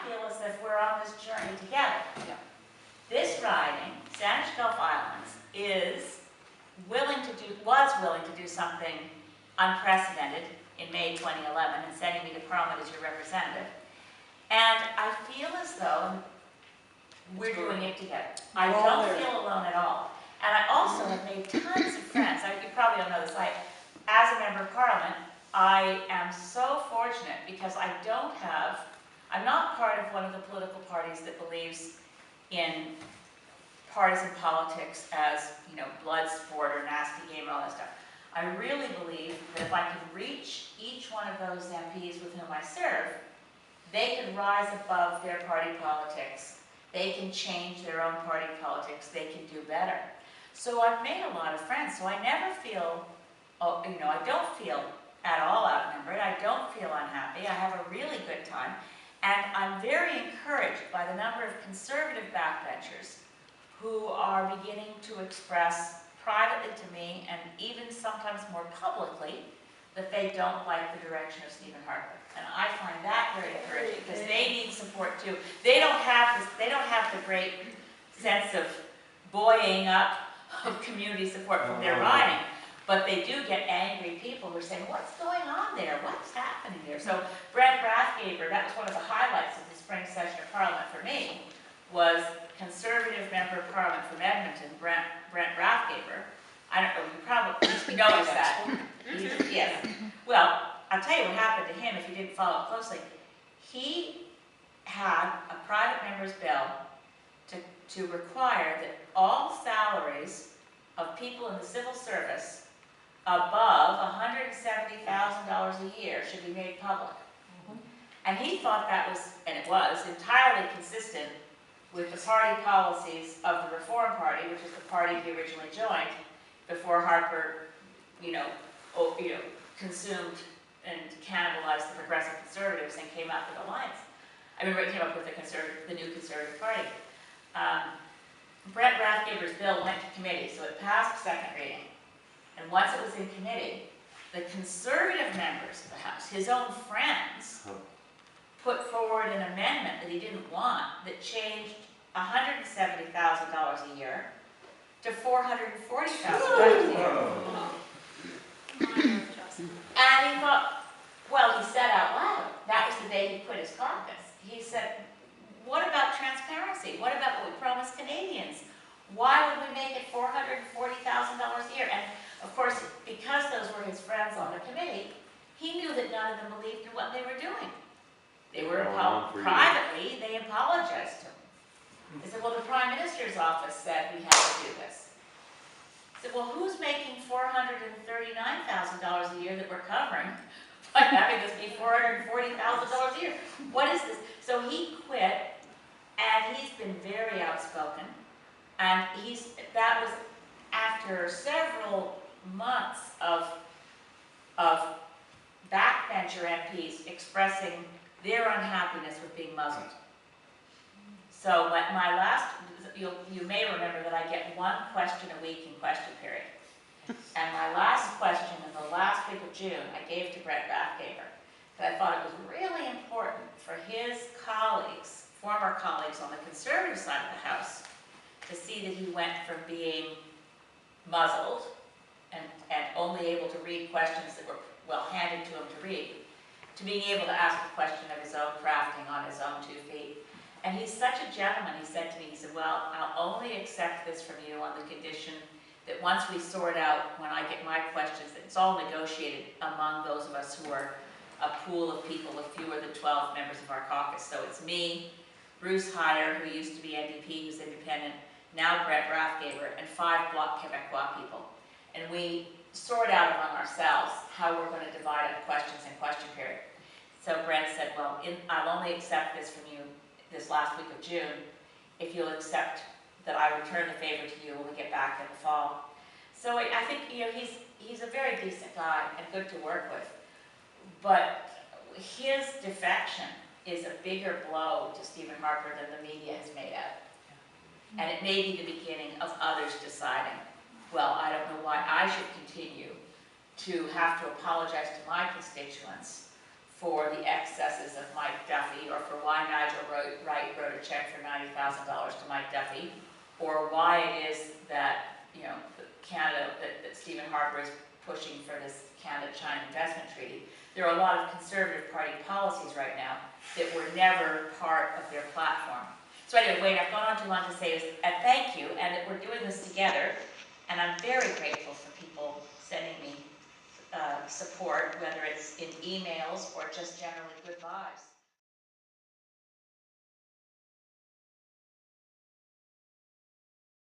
feel as if we're on this journey together. Yeah. This riding, Saanich-Gulf Islands, was willing to do something unprecedented in May 2011 and sending me to Parliament as your representative. And I feel as though we're doing it together. I don't feel alone at all. And I also have made tons of friends. You probably don't know this. As a member of Parliament, I am so fortunate because I'm not part of one of the political parties that believes in partisan politics as, blood sport or nasty game and all that stuff. I really believe that if I can reach each one of those MPs with whom I serve, they can rise above their party politics. They can change their own party politics. They can do better. So I've made a lot of friends. So I never feel, I don't feel at all outnumbered. I don't feel unhappy. I have a really good time. And I'm very encouraged by the number of conservative backbenchers who are beginning to express privately to me and even sometimes more publicly that they don't like the direction of Stephen Harper. And I find that very encouraging because they need support too. They don't have the great sense of buoying up of community support from their riding, but they do get angry people who are saying, what's going on there? What's happening there? So Brent Rathgaber, that was one of the highlights of the spring session of Parliament for me, was Conservative Member of Parliament from Edmonton, Brent Rathgaber. I don't know, you probably noticed that. Yes. Well, I'll tell you what happened to him if you didn't follow it closely. He had a private member's bill to require that all salaries of people in the civil service above $170,000 a year should be made public. And he thought that was, and it was, entirely consistent with the party policies of the Reform Party, which is the party he originally joined before Harper, consumed and cannibalized the Progressive Conservatives and came up with Alliance. He came up with the new Conservative Party. Brent Rathgaber's bill went to committee, so it passed second reading. And once it was in committee, the Conservative members of the House, his own friends, put forward an amendment that he didn't want that changed $170,000 a year to $440,000 a year. And he thought, well, he said out loud, that was the day he quit his caucus. He said, what about transparency? What about what we promised Canadians? Why would we make it $440,000 a year? And of course, because those were his friends on the committee, he knew that none of them believed in what they were doing. They were privately, they apologized to him. They said, well, the Prime Minister's office said we had to do this. I said, well, who's making $439,000 a year that we're covering by having this be $440,000 a year? What is this? So he quit, and he's been very outspoken. And that was after several months of backbencher MPs expressing their unhappiness with being muzzled. So my last, you may remember that I get one question a week in question period. And my last question in the last week of June, I gave to Brent Rathgaber, that I thought it was really important for his colleagues, former colleagues on the Conservative side of the House, to see that he went from being muzzled and only able to read questions that were handed to him to read, to being able to ask a question of his own crafting on his own 2 feet. And he's such a gentleman, he said to me, he said, well, I'll only accept this from you on the condition that once we sort out, when I get my questions, that it's all negotiated among those of us who are a pool of people with fewer than 12 members of our caucus. So it's me, Bruce Heyer, who used to be NDP, who's independent, now Brent Rathgaber, and 5 Bloc Québécois people. And we sort out among ourselves how we're going to divide up questions in question period. So Brent said, well, I'll only accept this from you this last week of June if you'll accept that I return the favor to you when we get back in the fall. So I think he's a very decent guy and good to work with. But his defection is a bigger blow to Stephen Harper than the media has made out. And it may be the beginning of others deciding, well, I don't know why I should continue to have to apologize to my constituents for the excesses of Mike Duffy, or for why Nigel Wright wrote a check for $90,000 to Mike Duffy, or why it is that, Canada, that Stephen Harper is pushing for this Canada-China investment treaty. There are a lot of Conservative Party policies right now that were never part of their platform. So anyway, Wayne, I've gone on too long to say is a thank you, and that we're doing this together, and I'm very grateful for people sending me support, whether it's in emails or just generally good vibes.